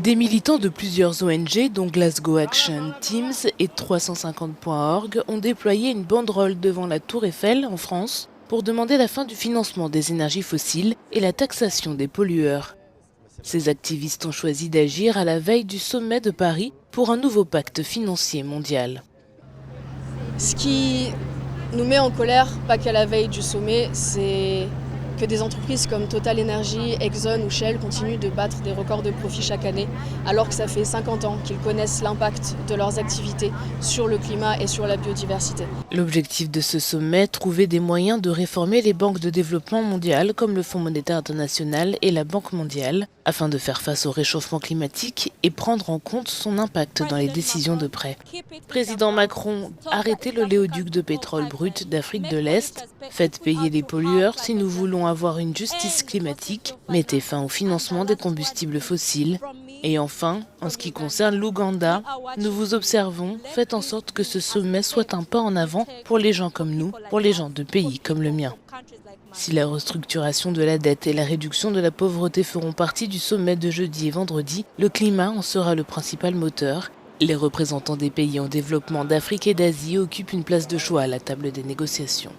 Des militants de plusieurs ONG, dont Glasgow Action Teams et 350.org, ont déployé une banderole devant la Tour Eiffel, en France, pour demander la fin du financement des énergies fossiles et la taxation des pollueurs. Ces activistes ont choisi d'agir à la veille du sommet de Paris pour un nouveau pacte financier mondial. Ce qui nous met en colère, pas qu'à la veille du sommet, c'est que des entreprises comme Total Energy, Exxon ou Shell continuent de battre des records de profit chaque année, alors que ça fait 50 ans qu'ils connaissent l'impact de leurs activités sur le climat et sur la biodiversité. L'objectif de ce sommet, trouver des moyens de réformer les banques de développement mondiales comme le Fonds monétaire international et la Banque mondiale, afin de faire face au réchauffement climatique et prendre en compte son impact dans les décisions de prêt. Président Macron, arrêtez le léoduc de pétrole brut d'Afrique de l'Est, faites payer les pollueurs si nous voulons avoir une justice climatique, mettez fin au financement des combustibles fossiles. Et enfin, en ce qui concerne l'Ouganda, nous vous observons, faites en sorte que ce sommet soit un pas en avant pour les gens comme nous, pour les gens de pays comme le mien. Si la restructuration de la dette et la réduction de la pauvreté feront partie du sommet de jeudi et vendredi, le climat en sera le principal moteur. Les représentants des pays en développement d'Afrique et d'Asie occupent une place de choix à la table des négociations.